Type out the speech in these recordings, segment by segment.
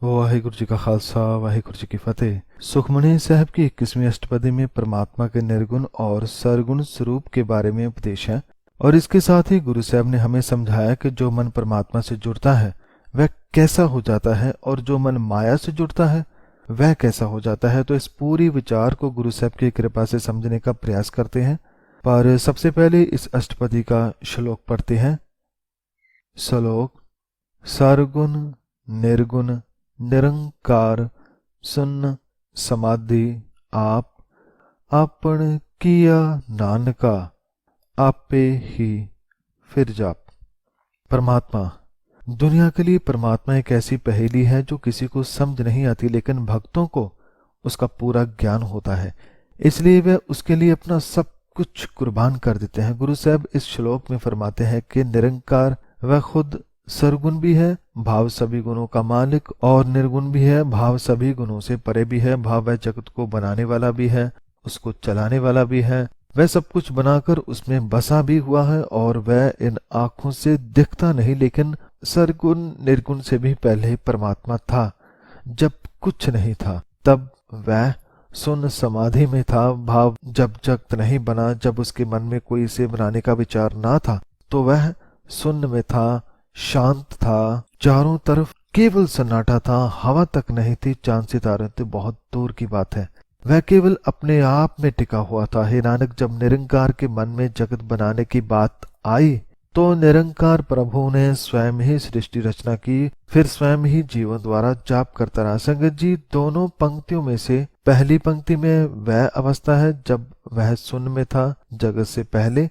वाहिगुरु जी का खालसा वाहिगुरु जी की फतेह। सुखमनी साहब की 21वीं अष्टपदी में परमात्मा के निर्गुण और सरगुण स्वरूप के बारे में उपदेश है और इसके साथ ही गुरु साहब ने हमें समझाया कि जो मन परमात्मा से जुड़ता है वह कैसा हो जाता है और जो मन माया से जुड़ता है वह कैसा हो जाता है। तो इस पूरी विचार को गुरु साहब की कृपा से समझने का प्रयास करते हैं। पर सबसे पहले इस अष्टपदी का श्लोक पढ़ते हैं। श्लोक। सरगुण निर्गुण निरंकार सुन्न समाधि आप आपन किया नानका आपे ही फिर जाप। परमात्मा। दुनिया के लिए परमात्मा एक ऐसी पहेली है जो किसी को समझ नहीं आती, लेकिन भक्तों को उसका पूरा ज्ञान होता है, इसलिए वे उसके लिए अपना सब कुछ कुर्बान कर देते हैं। गुरु साहब इस श्लोक में फरमाते हैं कि निरंकार वह खुद सरगुण भी है, भाव सभी गुणों का मालिक, और निर्गुण भी है, भाव सभी गुणों से परे भी है। भाव वह जगत को बनाने वाला भी है, उसको चलाने वाला भी है, वह सब कुछ बनाकर उसमें बसा भी हुआ है और वह इन आंखों से दिखता नहीं, लेकिन सरगुण निर्गुण से भी पहले परमात्मा था। जब कुछ नहीं था तब वह सुन समाधि में था। भाव जब जगत नहीं बना, जब उसके मन में कोई इसे बनाने का विचार ना था, तो वह सुन्न में था, शांत था, चारों तरफ केवल सन्नाटा था, हवा तक नहीं थी, चांद सितारे तो बहुत दूर की बात है। वह केवल अपने आप में टिका हुआ था। हे नानक, जब निरंकार के मन में जगत बनाने की बात आई तो निरंकार प्रभु ने स्वयं ही सृष्टि रचना की, फिर स्वयं ही जीवन द्वारा जाप करता रहा। संगत जी, दोनों पंक्तियों में से पहली पंक्ति में वह अवस्था है जब वह शून्य में था जगत से पहले,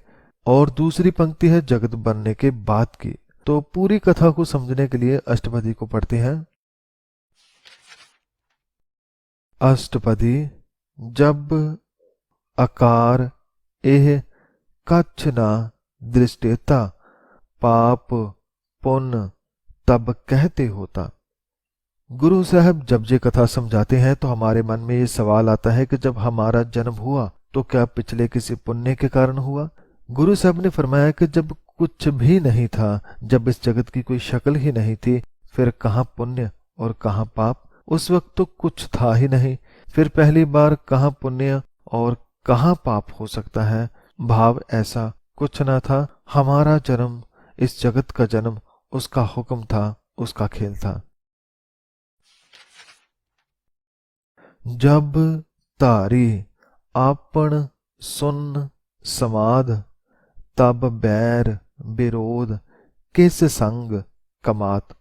और दूसरी पंक्ति है जगत बनने के बाद की। तो पूरी कथा को समझने के लिए अष्टपदी को पढ़ते हैं। अष्टपदी। जब अकार एह कच्छ ना दृष्टेता पाप पुण्य तब कहते होता। गुरु साहब जब ये कथा समझाते हैं तो हमारे मन में ये सवाल आता है कि जब हमारा जन्म हुआ तो क्या पिछले किसी पुण्य के कारण हुआ? गुरु साहब ने फरमाया कि जब कुछ भी नहीं था, जब इस जगत की कोई शक्ल ही नहीं थी, फिर कहाँ पुण्य और कहाँ पाप? उस वक्त तो कुछ था ही नहीं, फिर पहली बार कहाँ पुण्य और कहाँ पाप हो सकता है? भाव ऐसा कुछ न था। हमारा जन्म, इस जगत का जन्म उसका हुक्म था, उसका खेल था। जब तारी आपन सुन समाध तब बैर विरोध किस संग कमात।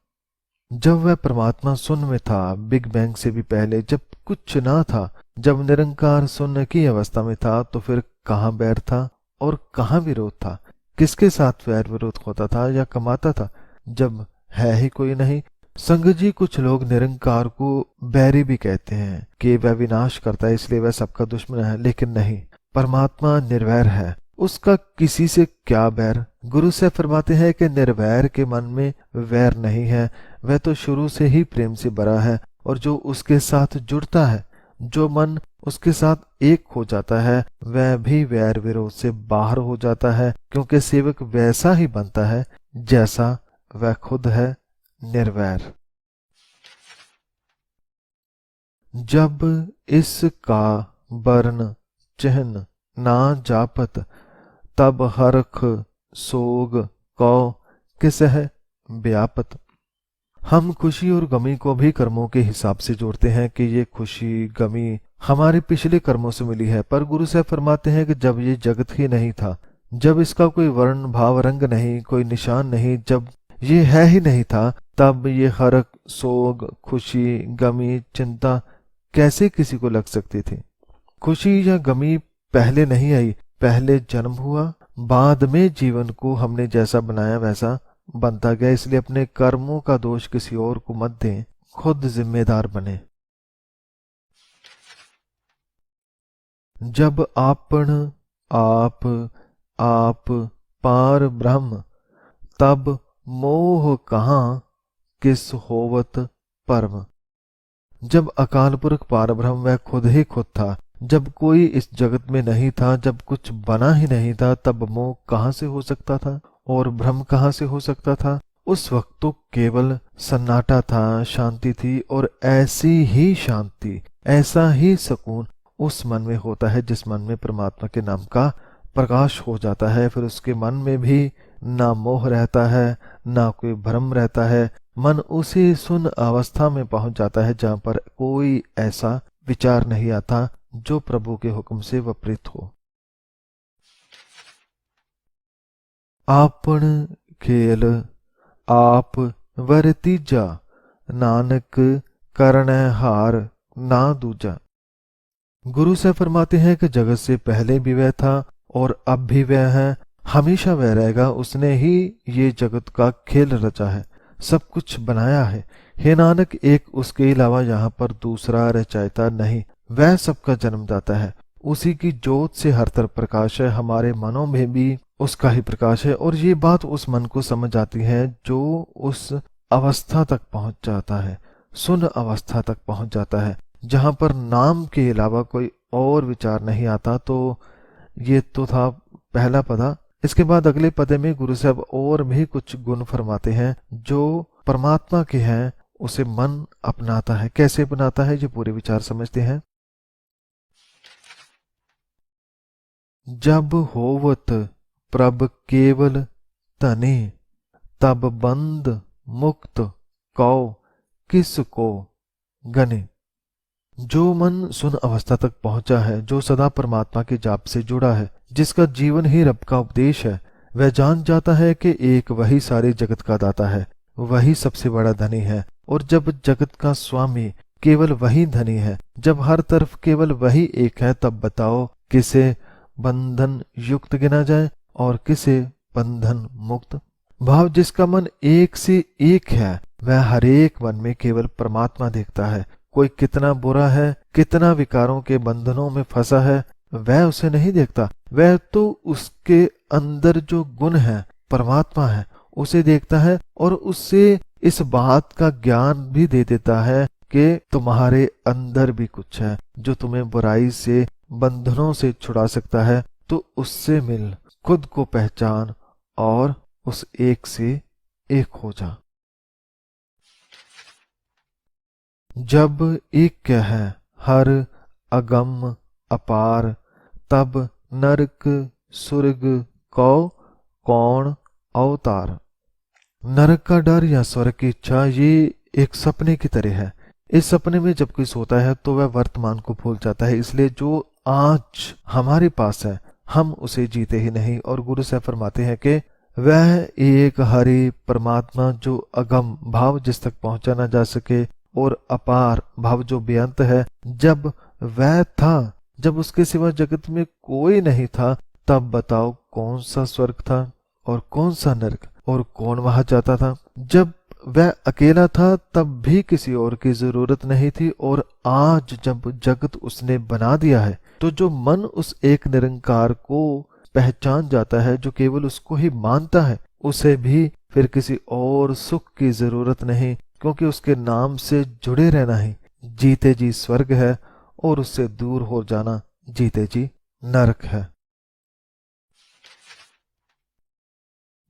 जब वह परमात्मा शून्य में था, बिग बैंग से भी पहले, जब कुछ ना था, जब निरंकार शून्य की अवस्था में था, तो फिर कहाँ बैर था और कहाँ विरोध था? किसके साथ वैर विरोध होता था या कमाता था जब है ही कोई नहीं? संगत जी, कुछ लोग निरंकार को बैरी भी कहते हैं कि वह विनाश करता है, इसलिए वह सबका दुश्मन है, लेकिन नहीं, परमात्मा निर्वैर है, उसका किसी से क्या बैर? गुरु से फरमाते हैं कि निर्वैर के मन में वैर नहीं है, वह तो शुरू से ही प्रेम से भरा है, और जो उसके साथ जुड़ता है, जो मन उसके साथ एक हो जाता है, वह भी वैर विरोध से बाहर हो जाता है, क्योंकि सेवक वैसा ही बनता है जैसा वह खुद है, निर्वैर। जब इसका वर्ण चिन्ह ना जापत तब हरख सोग कौ किसह व्यापत। हम खुशी और गमी को भी कर्मों के हिसाब से जोड़ते हैं कि ये खुशी गमी हमारे पिछले कर्मों से मिली है, पर गुरु साहब फरमाते हैं कि जब ये जगत ही नहीं था, जब इसका कोई वर्ण भाव रंग नहीं, कोई निशान नहीं, जब ये है ही नहीं था, तब ये हरख सोग खुशी गमी चिंता कैसे किसी को लग सकती थी? खुशी या गमी पहले नहीं आई, पहले जन्म हुआ, बाद में जीवन को हमने जैसा बनाया वैसा बनता गया। इसलिए अपने कर्मों का दोष किसी और को मत दें, खुद जिम्मेदार बने। जब आपन आप पार ब्रह्म तब मोह कहाँ किस होवत परम। जब अकाल पुरख पार ब्रह्म वह खुद ही खुद था, जब कोई इस जगत में नहीं था, जब कुछ बना ही नहीं था, तब मोह कहाँ से हो सकता था और भ्रम कहाँ से हो सकता था? उस वक्त तो केवल सन्नाटा था, शांति थी, और ऐसी ही शांति, ऐसा ही सुकून उस मन में होता है जिस मन में परमात्मा के नाम का प्रकाश हो जाता है। फिर उसके मन में भी ना मोह रहता है, ना कोई भ्रम रहता है। मन उसी सुन अवस्था में पहुंच जाता है जहां पर कोई ऐसा विचार नहीं आता जो प्रभु के हुक्म से विपरीत हो। आपन खेल आप वरतीजा, नानक करण हार ना दूजा। गुरु से फरमाते हैं कि जगत से पहले भी वह था और अब भी वह है, हमेशा वह रहेगा। उसने ही ये जगत का खेल रचा है, सब कुछ बनाया है। हे नानक, एक उसके अलावा यहाँ पर दूसरा रचयिता नहीं। वह सबका जन्मदाता है, उसी की जोत से हर तरफ प्रकाश है। हमारे मनों में भी उसका ही प्रकाश है, और ये बात उस मन को समझ आती है जो उस अवस्था तक पहुंच जाता है, सुन अवस्था तक पहुंच जाता है, जहां पर नाम के अलावा कोई और विचार नहीं आता। तो ये तो था पहला पदा। इसके बाद अगले पदे में गुरु साहब और भी कुछ गुण फरमाते हैं जो परमात्मा के हैं, उसे मन अपनाता है। कैसे अपनाता है, ये पूरे विचार समझते हैं। जब होवत प्रभ केवल तने, तब बंद मुक्त कौ किसको गने। जो मन सुन अवस्था तक पहुंचा है, जो सदा परमात्मा के जाप से जुड़ा है, जिसका जीवन ही रब का उपदेश है, वह जान जाता है कि एक वही सारे जगत का दाता है, वही सबसे बड़ा धनी है। और जब जगत का स्वामी केवल वही धनी है, जब हर तरफ केवल वही एक है, तब बताओ किसे बंधन युक्त गिना जाए और किसे बंधन मुक्त। भाव जिसका मन एक से एक है, वह हर एक मन में केवल परमात्मा देखता है। कोई कितना बुरा है, कितना विकारों के बंधनों में फंसा है, वह उसे नहीं देखता। वह तो उसके अंदर जो गुण है, परमात्मा है, उसे देखता है, और उससे इस बात का ज्ञान भी दे देता है कि तुम्हारे अंदर भी कुछ है जो तुम्हें बुराई से, बंधनों से छुड़ा सकता है। तो उससे मिल, खुद को पहचान और उस एक से एक हो जा। जब एक है हर अगम अपार, तब नरक सुर्ग कौ कौन अवतार। नरक का डर या स्वर्ग की इच्छा ये एक सपने की तरह है। इस सपने में जब कोई सोता है तो वह वर्तमान को भूल जाता है। इसलिए जो आज हमारे पास है, हम उसे जीते ही नहीं। और गुरु साहब फरमाते हैं कि वह एक हरि परमात्मा जो अगम भाव जिस तक पहुंचा ना जा सके, और अपार भाव जो बेअंत है, जब वह था, जब उसके सिवा जगत में कोई नहीं था, तब बताओ कौन सा स्वर्ग था और कौन सा नरक, और कौन वहां जाता था। जब वह अकेला था तब भी किसी और की जरूरत नहीं थी, और आज जब जगत उसने बना दिया है, तो जो मन उस एक निरंकार को पहचान जाता है, जो केवल उसको ही मानता है, उसे भी फिर किसी और सुख की जरूरत नहीं, क्योंकि उसके नाम से जुड़े रहना ही जीते जी स्वर्ग है, और उससे दूर हो जाना जीते जी नरक है।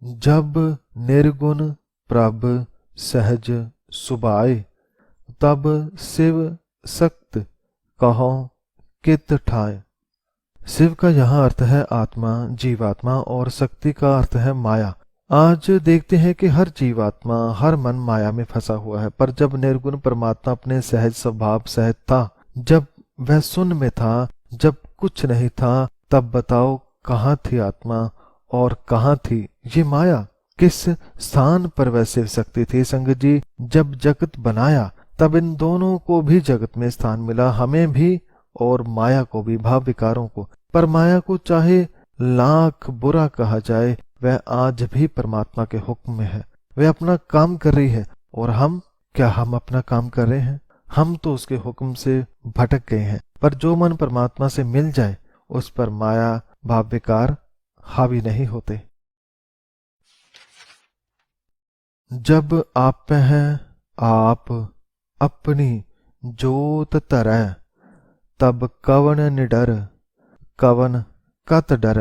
जब निर्गुण प्रभ सहज सुभाए, तब शिव सक्त कहो कित ठाए। शिव का यहाँ अर्थ है आत्मा, जीवात्मा, और शक्ति का अर्थ है माया। आज देखते हैं कि हर जीवात्मा, हर मन माया में फंसा हुआ है, पर जब निर्गुण परमात्मा अपने सहज स्वभाव सहित था, जब वह शून्य में था, जब कुछ नहीं था, तब बताओ कहाँ थी आत्मा और कहाँ थी ये माया। किस स्थान पर वह शिव शक्ति थी संगत जी। जब जगत बनाया तब इन दोनों को भी जगत में स्थान मिला, हमें भी और माया को भी, भाव विकारों को। पर माया को चाहे लाख बुरा कहा जाए, वह आज भी परमात्मा के हुक्म में है, वह अपना काम कर रही है। और हम क्या, हम अपना काम कर रहे हैं? हम तो उसके हुक्म से भटक गए हैं। पर जो मन परमात्मा से मिल जाए, उस पर माया भाव विकार हावी नहीं होते। जब आप हैं आप अपनी जोत तरह, तब कवन निडर कवन कत डर।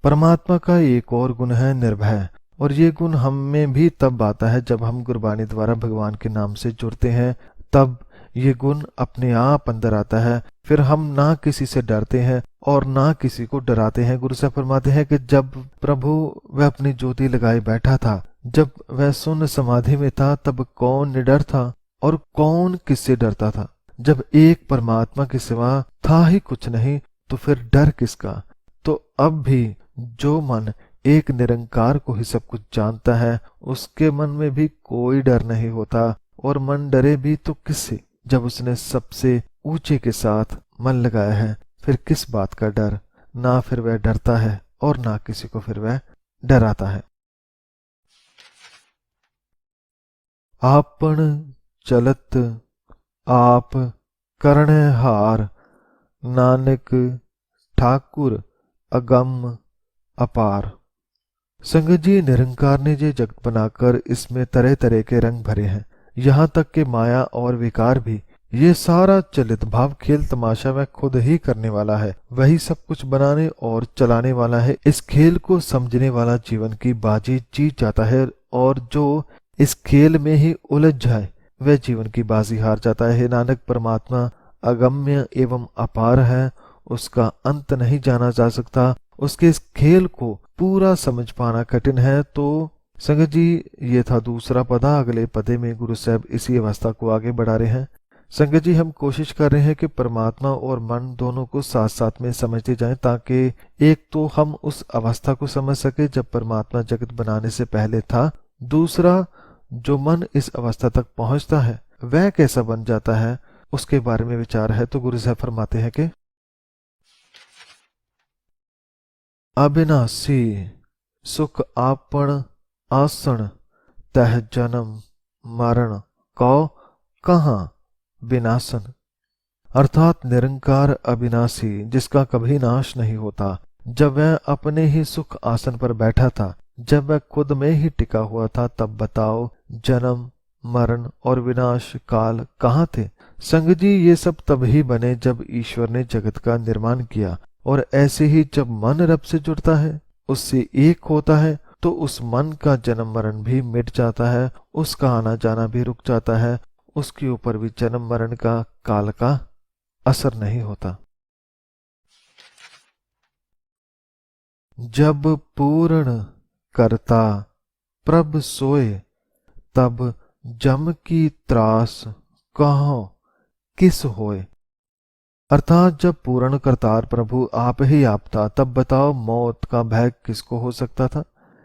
परमात्मा का एक और गुण है निर्भय। और ये गुण हम में भी तब आता है जब हम गुरबानी द्वारा भगवान के नाम से जुड़ते हैं, तब ये गुण अपने आप अंदर आता है। फिर हम ना किसी से डरते हैं और ना किसी को डराते हैं। गुरु साहब फरमाते हैं कि जब प्रभु वह अपनी ज्योति लगाए बैठा था, जब वह सुन्न समाधि में था, तब कौन निडर था और कौन किससे डरता था। जब एक परमात्मा के सिवा था ही कुछ नहीं, तो फिर डर किसका। तो अब भी जो मन एक निरंकार को ही सब कुछ जानता है, उसके मन में भी कोई डर नहीं होता। और मन डरे भी तो किससे, जब उसने सबसे ऊंचे के साथ मन लगाया है, फिर किस बात का डर। ना फिर वह डरता है और ना किसी को फिर वह डराता है। आपन चलत आप करणे हार, नानक ठाकुर अगम अपार। संगत जी, निरंकार ने ये जगत बनाकर इसमें तरह तरह के रंग भरे हैं, यहाँ तक कि माया और विकार भी। ये सारा चलित भाव खेल तमाशा वह खुद ही करने वाला है, वही सब कुछ बनाने और चलाने वाला है। इस खेल को समझने वाला जीवन की बाजी जीत जाता है, और जो इस खेल में ही उलझ जाए वह जीवन की बाजी हार जाता है। नानक, परमात्मा अगम्य एवं अपार है, उसका अंत नहीं जाना जा सकता। उसके इस खेल को पूरा समझ पाना कठिन है। तो संगत जी, ये था दूसरा पदा। अगले पदे में गुरु साहब इसी अवस्था को आगे बढ़ा रहे हैं। संगत जी, हम कोशिश कर रहे हैं कि परमात्मा और मन दोनों को साथ साथ में समझते जाएं, ताकि एक तो हम उस अवस्था को समझ सके जब परमात्मा जगत बनाने से पहले था, दूसरा जो मन इस अवस्था तक पहुंचता है वह कैसा बन जाता है, उसके बारे में विचार है। तो गुरु साहब फरमाते हैं कि अविनाशी सुख आपन आसन, तह जन्म मरण कौ कहाँ विनाशन। अर्थात निरंकार अविनाशी, जिसका कभी नाश नहीं होता, जब वह अपने ही सुख आसन पर बैठा था, जब वह खुद में ही टिका हुआ था, तब बताओ जन्म मरण और विनाश काल कहाँ थे। संग जी, ये सब तभी बने जब ईश्वर ने जगत का निर्माण किया। और ऐसे ही जब मन रब से जुड़ता है, उससे एक होता है, तो उस मन का जन्म मरण भी मिट जाता है, उसका आना जाना भी रुक जाता है, उसके ऊपर भी जन्म मरण का काल का असर नहीं होता। जब पूर्ण करता प्रभ सोए, तब जम की त्रास कहो किस होए। अर्थात जब पूर्ण करतार प्रभु आप ही आप था, तब बताओ मौत का भय किसको हो सकता था।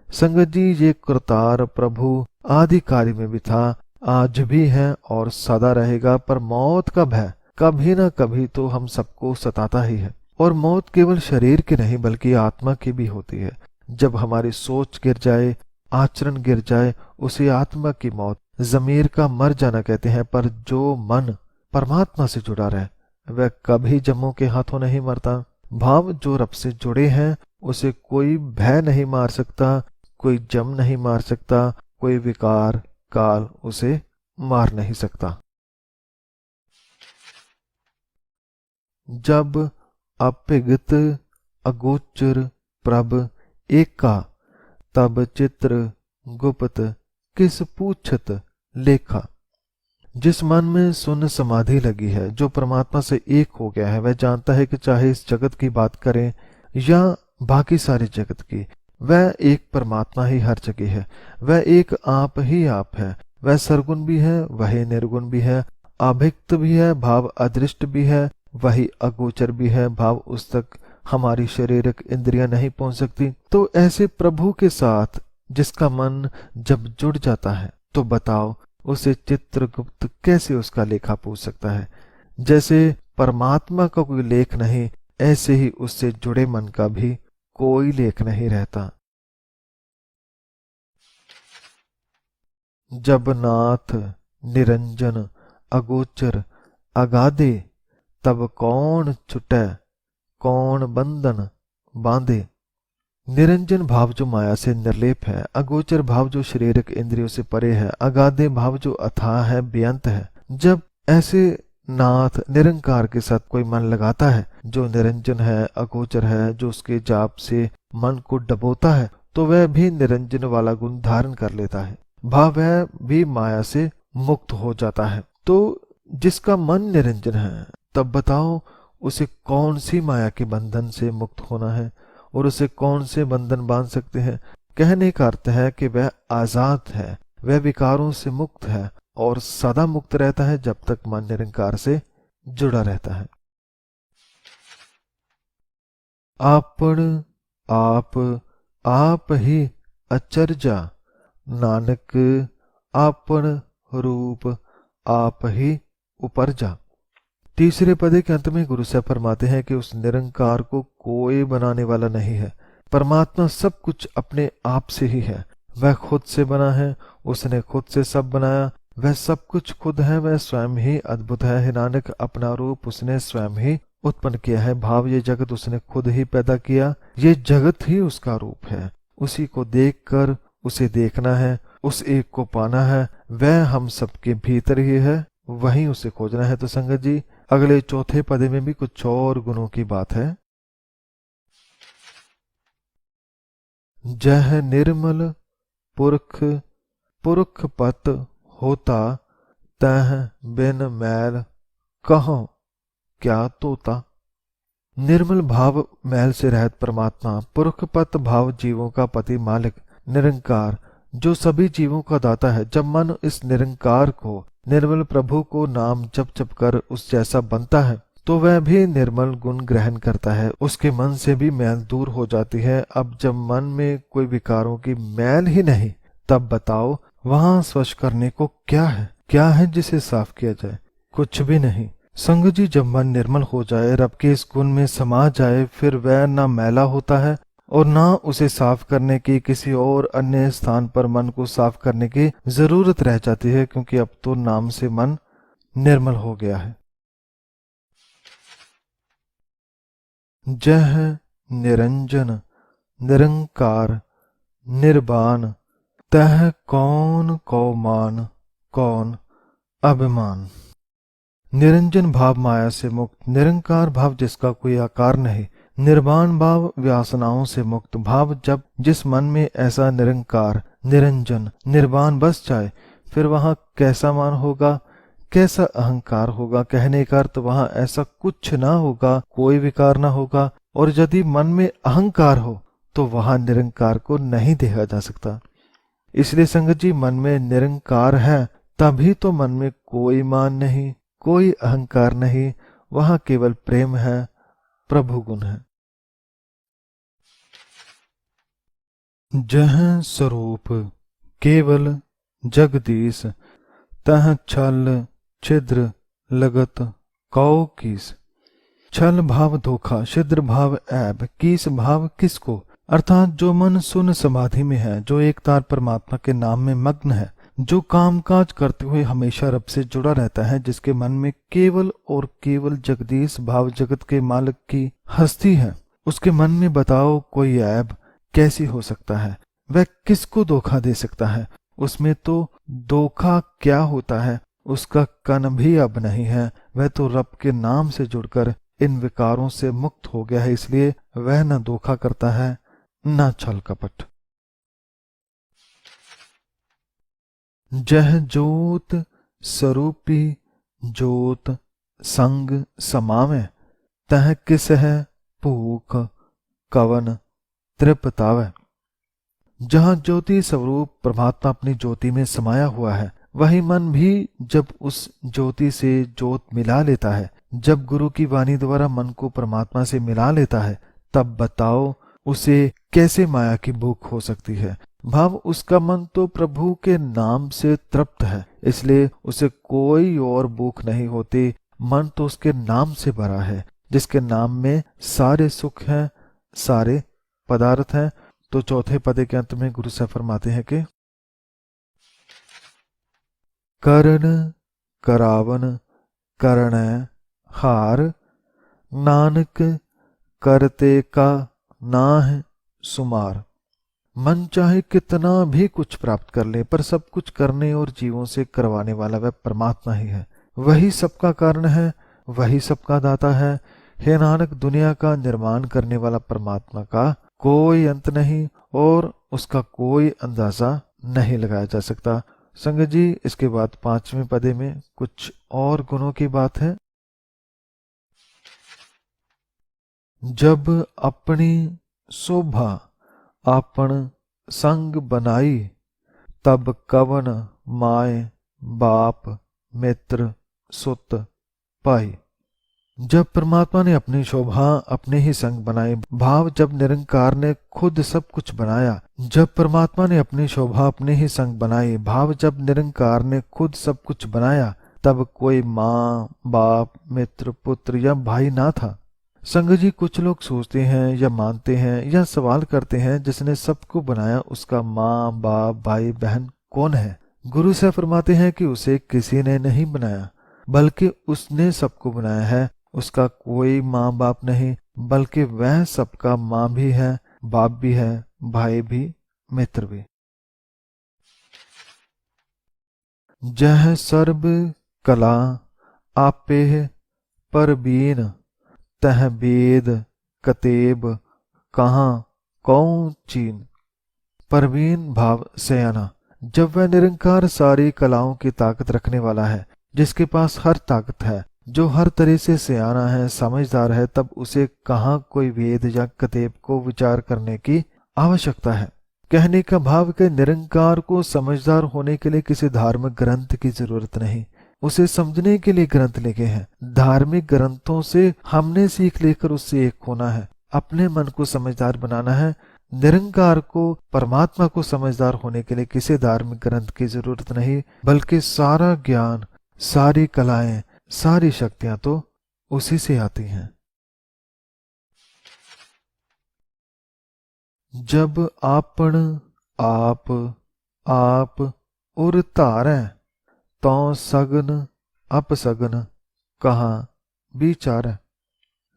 संगत जी, ये करतार प्रभु आदिकाल में भी था, आज भी है और सदा रहेगा। पर मौत का भय कभी न कभी तो हम सबको सताता ही है। और मौत केवल शरीर की नहीं बल्कि आत्मा की भी होती है। जब हमारी सोच गिर जाए, आचरण गिर जाए, उसे आत्मा की मौत, जमीर का मर जाना कहते हैं। पर जो मन परमात्मा से जुड़ा रहे, वह कभी जम्मों के हाथों नहीं मरता। भाव जो रब से जुड़े हैं, उसे कोई भय नहीं मार सकता, कोई जम नहीं मार सकता, कोई विकार काल उसे मार नहीं सकता। जब अपिगत अगोचर प्रभ एका, तब चित्र गुप्त किस पूछत लेखा। जिस मन में शून्य समाधि लगी है, जो परमात्मा से एक हो गया है, वह जानता है कि चाहे इस जगत की बात करें या बाकी सारे जगत की, वह एक परमात्मा ही हर जगह है। वह एक आप ही आप है। वह सरगुण भी है, वही निर्गुण भी है, अभिक्त भी है, भाव अदृष्ट भी है, वही अगोचर भी है, भाव उस तक हमारी शारीरिक इंद्रियां नहीं पहुंच सकती। तो ऐसे प्रभु के साथ जिसका मन जब जुड़ जाता है, तो बताओ उसे चित्रगुप्त कैसे उसका लेखा पूछ सकता है। जैसे परमात्मा का कोई लेख नहीं, ऐसे ही उससे जुड़े मन का भी कोई लेख नहीं रहता। जब नाथ निरंजन अगोचर अगाधे, तब कौन छुटे कौन बंधन बांधे। निरंजन भाव जो माया से निर्लेप है, अगोचर भाव जो शारीरिक इंद्रियों से परे है, अगाधे भाव जो अथाह है, बेअंत है। जब ऐसे नाथ निरंकार के साथ कोई मन लगाता है, जो निरंजन है, अगोचर है, जो उसके जाप से मन को डबोता है, तो वह भी निरंजन वाला गुण धारण कर लेता है। भाव वह भी माया से मुक्त हो जाता है। तो जिसका मन निरंजन है, तब बताओ उसे कौन सी माया के बंधन से मुक्त होना है और उसे कौन से बंधन बांध सकते हैं। कहने का अर्थ है कि वह आजाद है, वह विकारों से मुक्त है और सदा मुक्त रहता है जब तक मन निरंकार से जुड़ा रहता है। आपन आप ही अचरजा, नानक आपन रूप आप ही उपरजा। तीसरे पदे के अंत में गुरु साहब फरमाते हैं कि उस निरंकार को कोई बनाने वाला नहीं है। परमात्मा सब कुछ अपने आप से ही है, वह खुद से बना है, उसने खुद से सब बनाया, वह सब कुछ खुद है, वह स्वयं ही अद्भुत है। हे नानक, अपना रूप उसने स्वयं ही उत्पन्न किया है। भाव ये जगत उसने खुद ही पैदा किया, ये जगत ही उसका रूप है। उसी को देखकर उसे देखना है, उस एक को पाना है, वह हम सबके भीतर ही है, वहीं उसे खोजना है। तो संगत जी, अगले चौथे पदे में भी कुछ और गुणों की बात है। जह निर्मल पुरख पुरख पत होता, तह बिन मैल कहो क्या तोता। निर्मल भाव मैल से रहित परमात्मा, पुरख पत भाव जीवों का पति मालिक, निरंकार जो सभी जीवों का दाता है। जब मन इस निरंकार को, निर्मल प्रभु को नाम जप जप कर उस जैसा बनता है, तो वह भी निर्मल गुण ग्रहण करता है, उसके मन से भी मैल दूर हो जाती है। अब जब मन में कोई विकारों की मैल ही नहीं, तब बताओ वहां स्वच्छ करने को क्या है? क्या है जिसे साफ किया जाए? कुछ भी नहीं। संग जी, जब मन निर्मल हो जाए, रब के इस गुण में समा जाए, फिर वह ना मैला होता है और ना उसे साफ करने की किसी और अन्य स्थान पर मन को साफ करने की जरूरत रह जाती है, क्योंकि अब तो नाम से मन निर्मल हो गया है। जह निरंजन निरंकार निर्वाण, तह कौन को मान कौन अभिमान। निरंजन भाव माया से मुक्त, निरंकार भाव जिसका कोई आकार नहीं, निर्वाण भाव व्यासनाओं से मुक्त भाव। जब जिस मन में ऐसा निरंकार निरंजन निर्वाण बस जाए, फिर वहां कैसा मान होगा, कैसा अहंकार होगा। कहने का अर्थ वहां ऐसा कुछ ना होगा, कोई विकार ना होगा। और यदि मन में अहंकार हो तो वहां निरंकार को नहीं देखा जा सकता। इसलिए संगत जी, मन में निरंकार है, तभी तो मन में कोई मान नहीं, कोई अहंकार नहीं, वहां केवल प्रेम है, प्रभु गुण है। जह स्वरूप केवल जगदीश, तह छल छिद्र लगत कौ कीस। छल भाव धोखा, छिद्र भाव ऐब, कीस भाव किसको। अर्थात जो मन सुन समाधि में है, जो एक तार परमात्मा के नाम में मग्न है, जो कामकाज करते हुए हमेशा रब से जुड़ा रहता है, जिसके मन में केवल और केवल जगदीश भाव जगत के मालिक की हस्ती है, उसके मन में बताओ कोई ऐब कैसी हो सकता है? वह किसको धोखा दे सकता है? उसमें तो धोखा क्या होता है, उसका कण भी अब नहीं है। वह तो रब के नाम से जुड़कर इन विकारों से मुक्त हो गया है, इसलिए वह न धोखा करता है न छल कपट। जह जोत स्वरूपी जोत संग समावे, तह किस है भूख कवन तृप्तावे। जहां ज्योति स्वरूप परमात्मा अपनी ज्योति में समाया हुआ है, वही मन भी जब उस ज्योति से ज्योत मिला लेता है, जब गुरु की वाणी द्वारा मन को परमात्मा से मिला लेता है, तब बताओ उसे कैसे माया की भूख हो सकती है। भाव उसका मन तो प्रभु के नाम से तृप्त है, इसलिए उसे कोई और भूख नहीं होती। मन तो उसके नाम से भरा है, जिसके नाम में सारे सुख हैं, सारे पदार्थ हैं। तो चौथे पदे के अंत में गुरु साहब फरमाते हैं कि करण करावन करण हार, नानक करते का नाह सुमार। मन चाहे कितना भी कुछ प्राप्त कर ले, पर सब कुछ करने और जीवों से करवाने वाला वह परमात्मा ही है। वही सबका कारण है, वही सबका दाता है। हे नानक, दुनिया का निर्माण करने वाला परमात्मा का कोई अंत नहीं और उसका कोई अंदाजा नहीं लगाया जा सकता। संगत जी, इसके बाद 5वें पदे में कुछ और गुणों की बात है। जब अपनी शोभा आपन संग बनाई, तब कवन माए बाप मित्र सुत पाई। जब परमात्मा ने अपनी शोभा अपने ही संग बनाई, भाव जब निरंकार ने खुद सब कुछ बनाया। जब परमात्मा ने अपनी शोभा अपने ही संग बनाई, भाव जब निरंकार ने खुद सब कुछ बनाया, तब कोई माँ बाप मित्र पुत्र या भाई ना था। संगत जी, कुछ लोग सोचते हैं या मानते हैं या सवाल करते हैं, जिसने सबको बनाया उसका माँ बाप भाई बहन कौन है। गुरु साहब फरमाते हैं कि उसे किसी ने नहीं बनाया, बल्कि उसने सबको बनाया है। उसका कोई माँ बाप नहीं, बल्कि वह सबका माँ भी है, बाप भी है, भाई भी, मित्र भी। जह सर्ब कला आपे परबीन, तह वेद कतेब कहाँ कौन चीन। परवीन भाव सयाना। जब वह निरंकार सारी कलाओं की ताकत रखने वाला है, जिसके पास हर ताकत है, जो हर तरह से सयाना है, समझदार है, तब उसे कहाँ कोई वेद या कतेब को विचार करने की आवश्यकता है। कहने का भाव के निरंकार को समझदार होने के लिए किसी धार्मिक ग्रंथ की जरूरत नहीं, उसे समझने के लिए ग्रंथ लिखे हैं। धार्मिक ग्रंथों से हमने सीख लेकर उससे एक होना है, अपने मन को समझदार बनाना है। निरंकार को, परमात्मा को समझदार होने के लिए किसी धार्मिक ग्रंथ की जरूरत नहीं, बल्कि सारा ज्ञान, सारी कलाएं, सारी शक्तियां तो उसी से आती हैं। जब आपन आप उर धारै, तो सगन अपसगन कहाँ विचारै।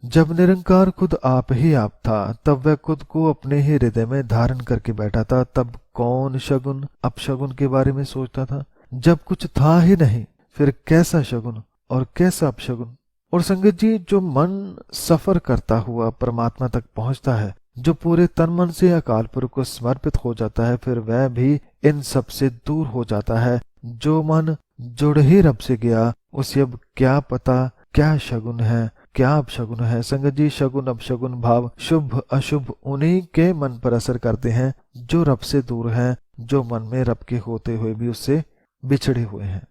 जब निरंकार खुद आप ही आप था, तब वह खुद को अपने ही हृदय में धारण करके बैठा था, तब कौन शगुन अपशगुन के बारे में सोचता था। जब कुछ था ही नहीं, फिर कैसा शगुन और कैसा अपशगुन। और संगत जी, जो मन सफर करता हुआ परमात्मा तक पहुंचता है, जो पूरे तन मन से अकाल पुरख को समर्पित हो जाता है, फिर वह भी इन सब से दूर हो जाता है। जो मन जुड़ ही रब से गया, उसे अब क्या पता क्या शगुन है क्या अपशगुन है। संगत जी, शगुन अपशगुन भाव शुभ अशुभ उन्हीं के मन पर असर करते हैं जो रब से दूर हैं, जो मन में रब के होते हुए भी उससे बिछड़े हुए हैं।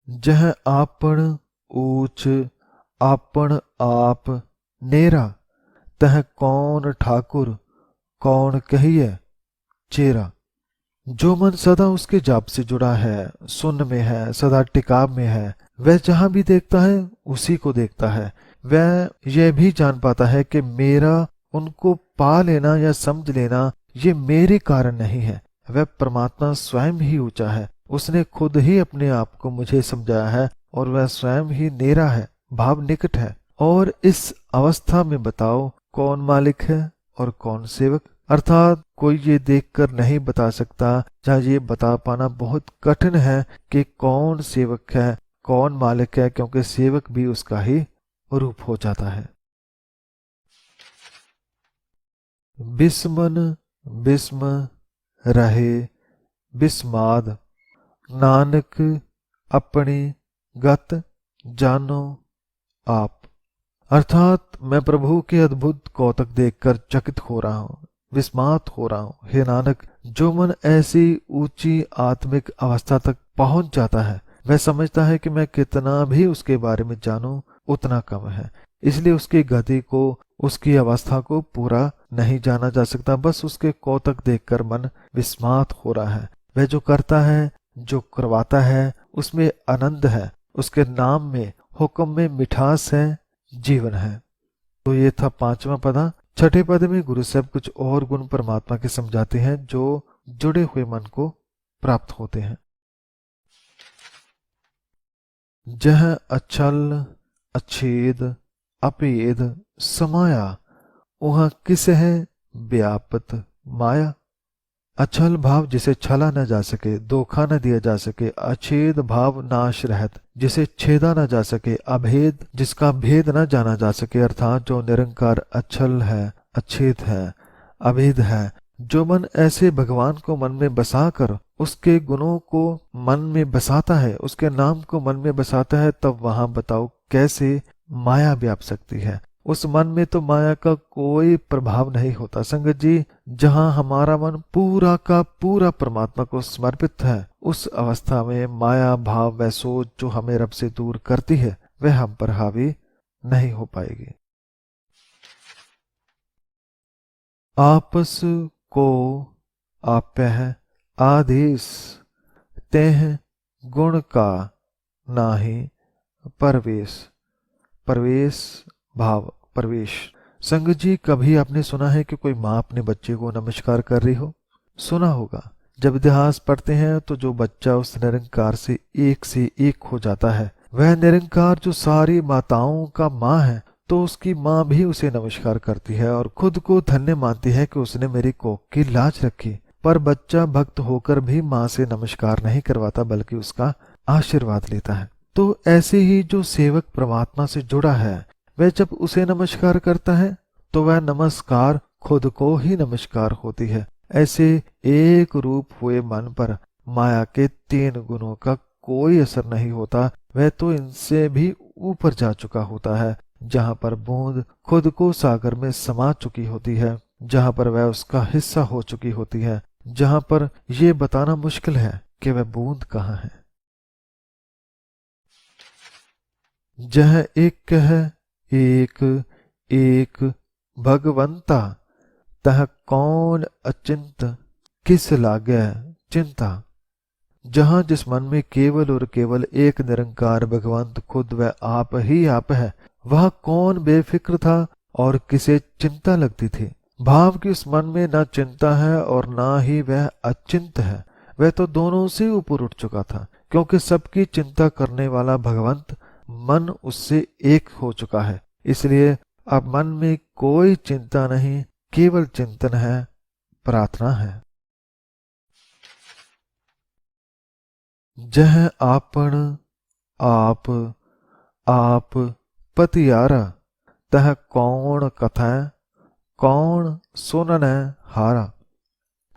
जह आपन ऊंच आपन आप नेरा, तह कौन ठाकुर कौन कहिए चेरा। जो मन सदा उसके जाप से जुड़ा है, सुन में है, सदा टिकाव में है, वह जहां भी देखता है उसी को देखता है। वह यह भी जान पाता है कि मेरा उनको पा लेना या समझ लेना ये मेरे कारण नहीं है। वह परमात्मा स्वयं ही ऊंचा है, उसने खुद ही अपने आप को मुझे समझाया है, और वह स्वयं ही नेरा है, भाव निकट है। और इस अवस्था में बताओ कौन मालिक है और कौन सेवक। अर्थात कोई ये देखकर नहीं बता सकता, या ये बता पाना बहुत कठिन है कि कौन सेवक है कौन मालिक है, क्योंकि सेवक भी उसका ही रूप हो जाता है। बिस्मन बिस्म रहे बिस्माद, नानक अपनी गत जानो आप। अर्थात मैं प्रभु के अद्भुत कौतक देखकर चकित हो रहा हूँ, विस्मात हो रहा हूँ। हे नानक, जो मन ऐसी ऊंची आत्मिक अवस्था तक पहुंच जाता है, वह समझता है कि मैं कितना भी उसके बारे में जानूं उतना कम है। इसलिए उसकी गति को, उसकी अवस्था को पूरा नहीं जाना जा सकता। बस उसके कौतक देखकर मन विस्मात हो रहा है। वह जो करता है, जो करवाता है, उसमें आनंद है, उसके नाम में, हुक्म में मिठास है, जीवन है। तो ये था 5वां पदा। छठे पद में गुरु साहब कुछ और गुण परमात्मा के समझाते हैं जो जुड़े हुए मन को प्राप्त होते हैं। जह अचल अच्छेद अपेद समाया, वह किस है व्यापत माया। अछल भाव जिसे छला न जा सके, धोखा न दिया जा सके, अछेद भाव नाश रहत जिसे छेदा न जा सके, अभेद जिसका भेद न जाना जा सके, अर्थात जो निरंकार अछल है, अछेद है, अभेद है। जो मन ऐसे भगवान को मन में बसाकर उसके गुणों को मन में बसाता है, उसके नाम को मन में बसाता है, तब वहां बताओ कैसे माया व्याप सकती है। उस मन में तो माया का कोई प्रभाव नहीं होता। संगत जी, जहां हमारा मन पूरा का पूरा परमात्मा को समर्पित है, उस अवस्था में माया भाव व सोच जो हमें रब से दूर करती है, वह हम पर हावी नहीं हो पाएगी। आपस को आपह आदेश, तेह गुण का नाही परवेश। परवेश भाव प्रवेश। संगत जी, कभी आपने सुना है कि कोई माँ अपने बच्चे को नमस्कार कर रही हो? सुना होगा। जब इतिहास पढ़ते हैं तो जो बच्चा उस निरंकार से एक हो जाता है, वह निरंकार जो सारी माताओं का माँ है, तो उसकी माँ भी उसे नमस्कार करती है और खुद को धन्य मानती है कि उसने मेरी कोख की लाज रखी। पर बच्चा भक्त होकर भी माँ से नमस्कार नहीं करवाता, बल्कि उसका आशीर्वाद लेता है। तो ऐसे ही जो सेवक परमात्मा से जुड़ा है, वह जब उसे नमस्कार करता है तो वह नमस्कार खुद को ही नमस्कार होती है। ऐसे एक रूप हुए मन पर माया के 3 गुणों का कोई असर नहीं होता। वह तो इनसे भी ऊपर जा चुका होता है। जहां पर बूंद खुद को सागर में समा चुकी होती है, जहां पर वह उसका हिस्सा हो चुकी होती है, जहां पर यह बताना मुश्किल है कि वह बूंद कहाँ है। जह एक कह एक एक भगवंता, तह कौन अचिंत किस लागे चिंता। जहां जिस मन में केवल और केवल एक निरंकार भगवंत खुद व आप ही आप है, वह कौन बेफिक्र था और किसे चिंता लगती थी। भाव की उस मन में न चिंता है और ना ही वह अचिंत है। वह तो दोनों से ऊपर उठ चुका था, क्योंकि सबकी चिंता करने वाला भगवंत मन उससे एक हो चुका है। इसलिए अब मन में कोई चिंता नहीं, केवल चिंतन है, प्रार्थना है। जह आपन आप आप पतियारा, तह कौन कथा कौन सुनन हारा।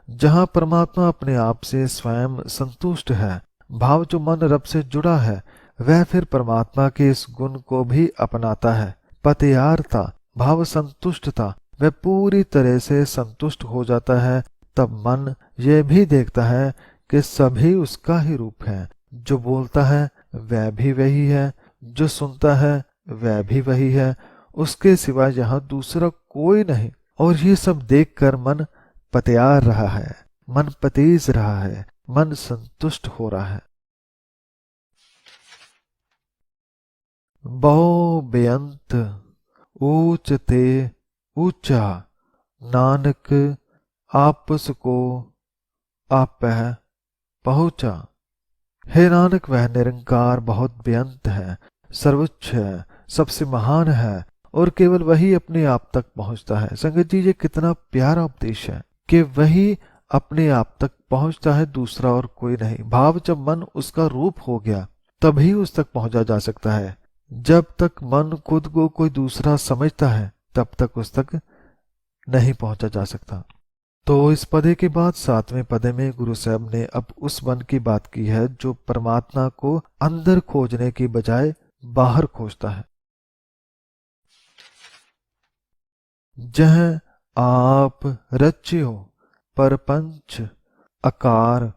जहां परमात्मा अपने आप से स्वयं संतुष्ट है, भाव जो मन रब से जुड़ा है, वह फिर परमात्मा के इस गुण को भी अपनाता है। पतियार था, भाव संतुष्ट था, वह पूरी तरह से संतुष्ट हो जाता है। तब मन यह भी देखता है कि सभी उसका ही रूप है। जो बोलता है वह भी वही है, जो सुनता है वह भी वही है, उसके सिवा यहाँ दूसरा कोई नहीं। और ये सब देखकर मन पतियार रहा है, मन पतीज रहा है, मन संतुष्ट हो रहा है। बहु बेअंत ऊंच ते ऊंचा, नानक आपस को आपह पहुंचा। हे नानक, वह निरंकार बहुत बेअंत है, सर्वोच्च है, सबसे महान है और केवल वही अपने आप तक पहुंचता है। संगत जी, ये कितना प्यारा उपदेश है कि वही अपने आप तक पहुंचता है, दूसरा और कोई नहीं। भाव जब मन उसका रूप हो गया, तभी उस तक पहुंचा जा सकता है। जब तक मन खुद को कोई दूसरा समझता है, तब तक उस तक नहीं पहुंचा जा सकता। तो इस पदे के बाद 7वें पदे में गुरु साहब ने अब उस मन की बात की है जो परमात्मा को अंदर खोजने की बजाय बाहर खोजता है। जह आप रच्यो परपंच आकार,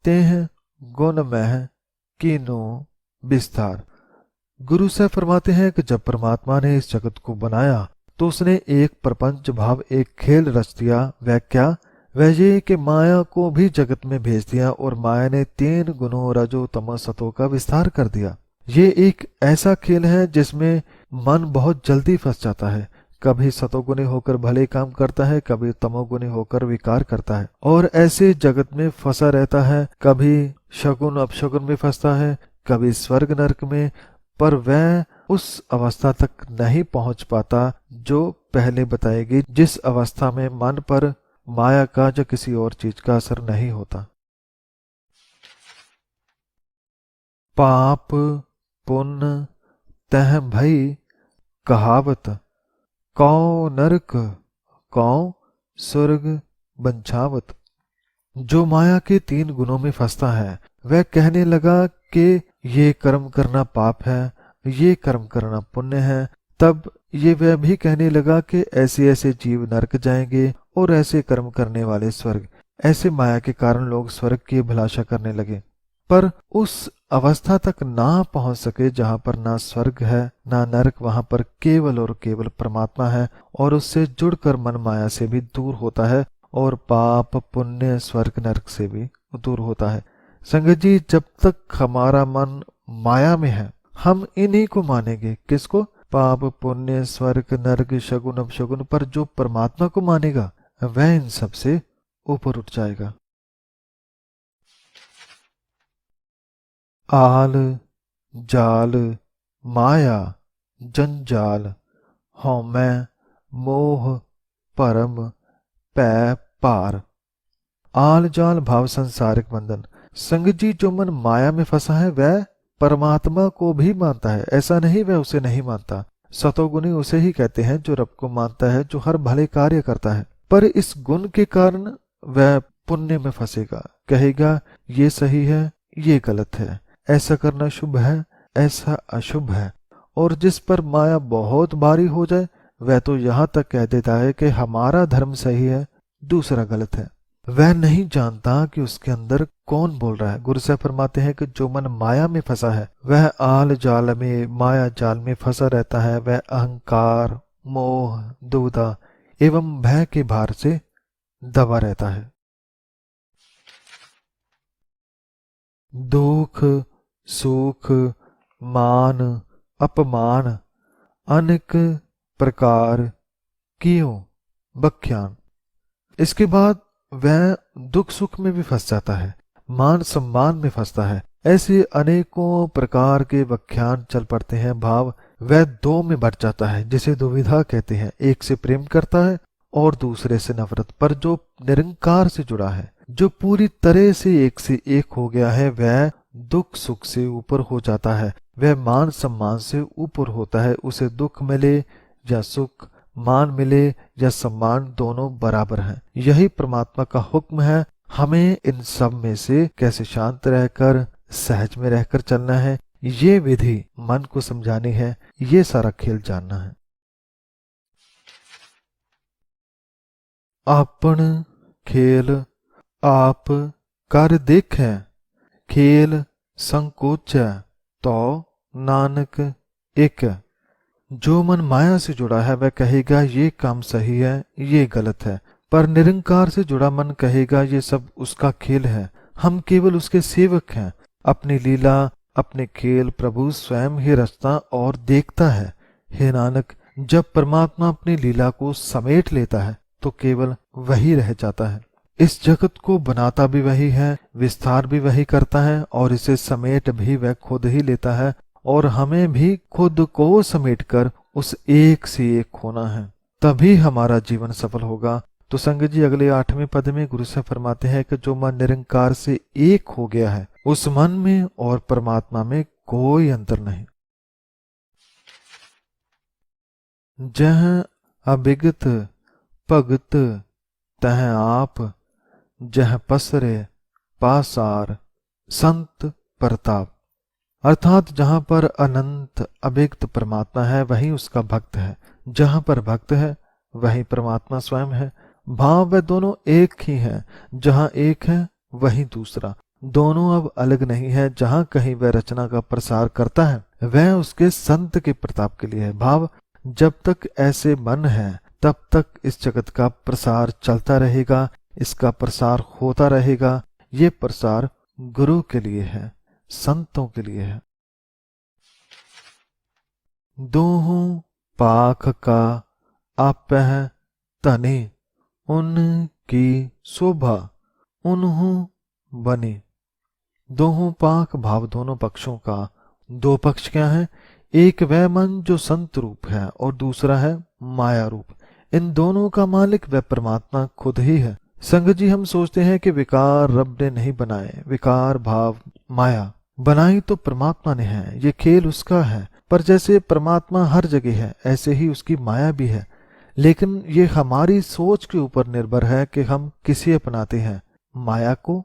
तेह गुण मह कीनो विस्तार। गुरु साहब फरमाते हैं कि जब परमात्मा ने इस जगत को बनाया तो उसने एक प्रपंच भाव एक खेल रच दिया। वह क्या? वह ये कि माया को भी जगत में भेज दिया और माया ने 3 गुणों रजो तमो सतो का विस्तार कर दिया। ये एक ऐसा खेल है जिसमें मन बहुत जल्दी फंस जाता है। कभी सतोगुणी होकर भले काम करता है, कभी तमोगुणी होकर विकार करता है और ऐसे जगत में फंसा रहता है। कभी शगुन अपशगुन में फंसता है, कभी स्वर्ग नरक में, पर वह उस अवस्था तक नहीं पहुंच पाता जो पहले बताएगी, जिस अवस्था में मन पर माया का या किसी और चीज का असर नहीं होता। पाप पुण्य तह भई कहावत, कौ नरक कौ स्वर्ग बंछावत। जो माया के 3 गुणों में फंसता है वह कहने लगा कि ये कर्म करना पाप है, ये कर्म करना पुण्य है। तब ये वह भी कहने लगा कि ऐसे ऐसे जीव नरक जाएंगे और ऐसे कर्म करने वाले स्वर्ग। ऐसे माया के कारण लोग स्वर्ग की अभिलाषा करने लगे, पर उस अवस्था तक ना पहुंच सके जहां पर ना स्वर्ग है ना नरक। वहां पर केवल और केवल परमात्मा है और उससे जुड़कर मन माया से भी दूर होता है और पाप पुण्य स्वर्ग नरक से भी दूर होता है। संगत जी, जब तक हमारा मन माया में है हम इन्हीं को मानेंगे। किसको? पाप पुण्य स्वर्ग नरक शगुन अपशगुन। पर जो परमात्मा को मानेगा वह इन सब से ऊपर उठ जाएगा। आल जाल माया जंजाल, हौमै मोह परम पै पार। आल जाल भाव संसारिक बंधन। संगत जी, जो मन माया में फंसा है वह परमात्मा को भी मानता है, ऐसा नहीं वह उसे नहीं मानता। सतोगुणी उसे ही कहते हैं जो रब को मानता है, जो हर भले कार्य करता है। पर इस गुण के कारण वह पुण्य में फंसेगा, कहेगा ये सही है ये गलत है, ऐसा करना शुभ है ऐसा अशुभ है। और जिस पर माया बहुत भारी हो जाए वह तो यहां तक कह देता है कि हमारा धर्म सही है दूसरा गलत है। वह नहीं जानता कि उसके अंदर कौन बोल रहा है। गुरु साहब फरमाते हैं कि जो मन माया में फंसा है वह आल जाल में माया जाल में फंसा रहता है। वह अहंकार मोह दुविधा एवं भय के भार से दबा रहता है। दुख सुख मान अपमान अनेक प्रकार कियों बख्यान। इसके बाद वह दुख सुख में भी फंस जाता है, मान सम्मान में फंसता है। ऐसे अनेकों प्रकार के व्याख्यान चल पड़ते हैं। भाव वह 2 में बढ़ जाता है, जिसे दुविधा कहते हैं। एक से प्रेम करता है और दूसरे से नफरत। पर जो निरंकार से जुड़ा है, जो पूरी तरह से एक हो गया है, वह दुख सुख से ऊपर हो जाता है। वह मान सम्मान से ऊपर होता है। उसे दुख मिले या सुख, मान मिले या सम्मान, दोनों बराबर हैं। यही परमात्मा का हुक्म है। हमें इन सब में से कैसे शांत रहकर सहज में रहकर चलना है, ये विधि मन को समझानी है, ये सारा खेल जानना है। आपन खेल आप कर देखें, खेल संकोच तो नानक एक। जो मन माया से जुड़ा है वह कहेगा ये काम सही है ये गलत है, पर निरंकार से जुड़ा मन कहेगा ये सब उसका खेल है, हम केवल उसके सेवक हैं। अपनी लीला अपने खेल प्रभु स्वयं ही रचता और देखता है। हे नानक, जब परमात्मा अपनी लीला को समेट लेता है तो केवल वही रह जाता है। इस जगत को बनाता भी वही है, विस्तार भी वही करता है और इसे समेट भी वह खुद ही लेता है। और हमें भी खुद को समेटकर उस एक से एक होना है, तभी हमारा जीवन सफल होगा। तो संगत जी, अगले 8वें पद में गुरु साहब फरमाते हैं कि जो मन निरंकार से एक हो गया है उस मन में और परमात्मा में कोई अंतर नहीं। जह अभिगत भगत तह आप, जह पसरे पासार संत प्रताप। अर्थात जहां पर अनंत अभिक्त परमात्मा है वही उसका भक्त है, जहां पर भक्त है वही परमात्मा स्वयं है। भाव वे दोनों एक ही हैं, जहां एक है वही दूसरा, दोनों अब अलग नहीं है। जहां कहीं वह रचना का प्रसार करता है वह उसके संत के प्रताप के लिए है। भाव जब तक ऐसे मन है तब तक इस जगत का प्रसार चलता रहेगा, इसका प्रसार होता रहेगा। ये प्रसार गुरु के लिए है, संतों के लिए है। दोहों पाख का आपह तने, उनकी शोभा उन्हों बने। दोहों पाख भाव दोनों पक्षों का। 2 पक्ष क्या है? एक वह मन जो संत रूप है और दूसरा है माया रूप। इन दोनों का मालिक वह परमात्मा खुद ही है। संगत जी, हम सोचते हैं कि विकार रब ने नहीं बनाए, विकार भाव माया बनाई तो परमात्मा ने है, ये खेल उसका है। पर जैसे परमात्मा हर जगह है, ऐसे ही उसकी माया भी है। लेकिन ये हमारी सोच के ऊपर निर्भर है कि हम किसे अपनाते हैं, माया को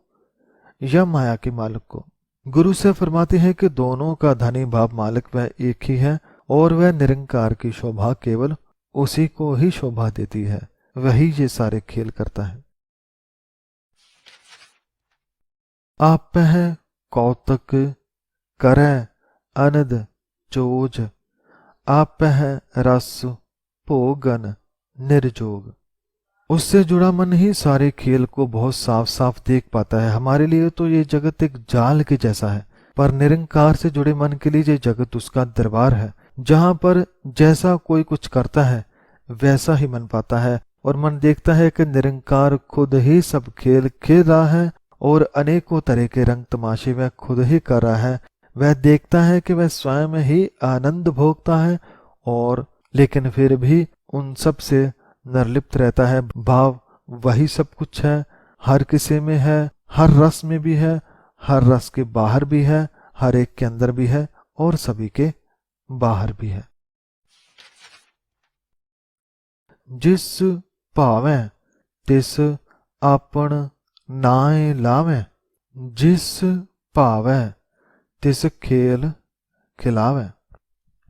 या माया के मालिक को। गुरु से फरमाते हैं कि दोनों का धनी भाव मालिक वह एक ही है, और वह निरंकार की शोभा केवल उसी को ही शोभा देती है, वही ये सारे खेल करता है। आप है कौतक करे अनद चोज, आप है रस भोगन निर्जोग। उससे जुड़ा मन ही सारे खेल को बहुत साफ साफ देख पाता है। हमारे लिए तो ये जगत एक जाल के जैसा है, पर निरंकार से जुड़े मन के लिए ये जगत उसका दरबार है, जहां पर जैसा कोई कुछ करता है वैसा ही मन पाता है। और मन देखता है कि निरंकार खुद ही सब खेल खेल रहा है और अनेकों तरह के रंग तमाशे वह खुद ही कर रहा है। वह देखता है कि वह स्वयं ही आनंद भोगता है, और लेकिन फिर भी उन सब से निर्लिप्त रहता है। भाव वही सब कुछ है, हर किसी में है, हर रस में भी है, हर रस के बाहर भी है, हर एक के अंदर भी है और सभी के बाहर भी है। जिस भावें तिस आपन नाए लावें, जिस भावें तिस खेल खिलावें।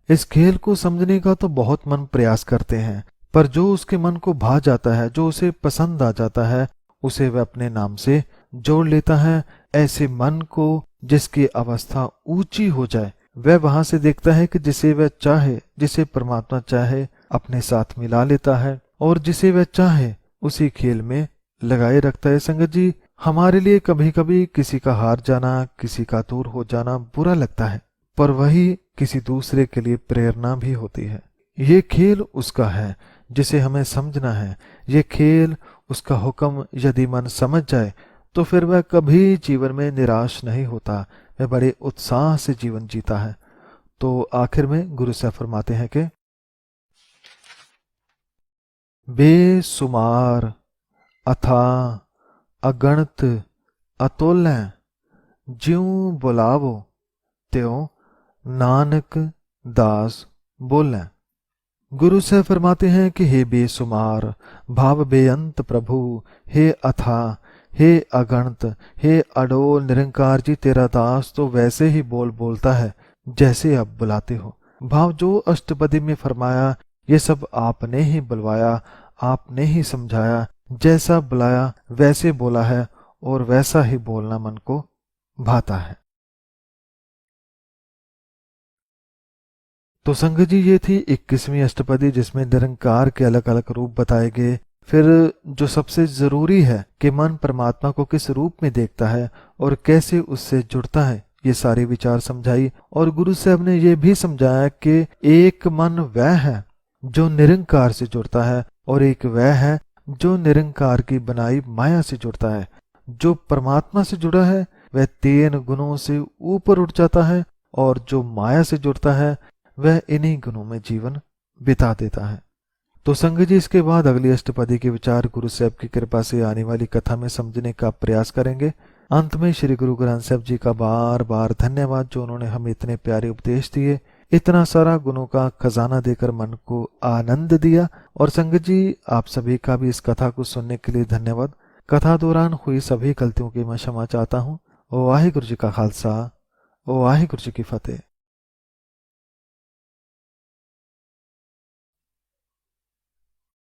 इस खेल को समझने का तो बहुत मन प्रयास करते हैं, पर जो उसके मन को भा जाता है, जो उसे पसंद आ जाता है, उसे वह अपने नाम से जोड़ लेता है। ऐसे मन को जिसकी अवस्था ऊंची हो जाए, वह वहां से देखता है कि जिसे वह चाहे, जिसे परमात्मा चाहे, अपने साथ मिला लेता है, और जिसे वह चाहे उसी खेल में लगाए रखता है। संगत जी, हमारे लिए कभी कभी किसी का हार जाना, किसी का दूर हो जाना बुरा लगता है, पर वही किसी दूसरे के लिए प्रेरणा भी होती है। ये खेल उसका है जिसे हमें समझना है। ये खेल उसका हुक्म यदि मन समझ जाए तो फिर वह कभी जीवन में निराश नहीं होता, वह बड़े उत्साह से जीवन जीता है। तो आखिर में गुरु साहब फरमाते हैं कि बेसुमार अथा अगणित अतुल्य, ज्यों बुलावो त्यों नानक दास बोले। गुरु से फरमाते हैं कि हे बेसुमार भाव बेअंत प्रभु, हे अथा, हे अगणित, हे अडोल निरंकार जी, तेरा दास तो वैसे ही बोलता है जैसे आप बुलाते हो। भाव जो अष्टपदी में फरमाया, ये सब आपने ही बुलवाया, आपने ही समझाया, जैसा बुलाया वैसे बोला है, और वैसा ही बोलना मन को भाता है। तो संगत जी, ये थी 21वीं अष्टपदी, जिसमें निरंकार के अलग अलग रूप बताए गए। फिर जो सबसे जरूरी है कि मन परमात्मा को किस रूप में देखता है और कैसे उससे जुड़ता है, ये सारे विचार समझाई। और गुरु साहब ने ये भी समझाया कि एक मन वह है जो निरंकार से जुड़ता है, और एक वह है जो निरंकार की बनाई माया से जुड़ता है। जो परमात्मा से जुड़ा है वह 3 गुणों से ऊपर उठ जाता है, और जो माया से जुड़ता है वह इन्हीं गुणों में जीवन बिता देता है। तो संगत जी, इसके बाद अगली अष्टपदी के विचार गुरु साहब की कृपा से आने वाली कथा में समझने का प्रयास करेंगे। अंत में श्री गुरु ग्रंथ साहब जी का बार बार धन्यवाद, जो उन्होंने हमें इतने प्यारे उपदेश दिए, इतना सारा गुणों का खजाना देकर मन को आनंद दिया। और संगत जी, आप सभी का भी इस कथा को सुनने के लिए धन्यवाद। कथा दौरान हुई सभी गलतियों की मैं क्षमा चाहता हूँ। वाहिगुरु जी का खालसा, वाहिगुरु जी की फतेह।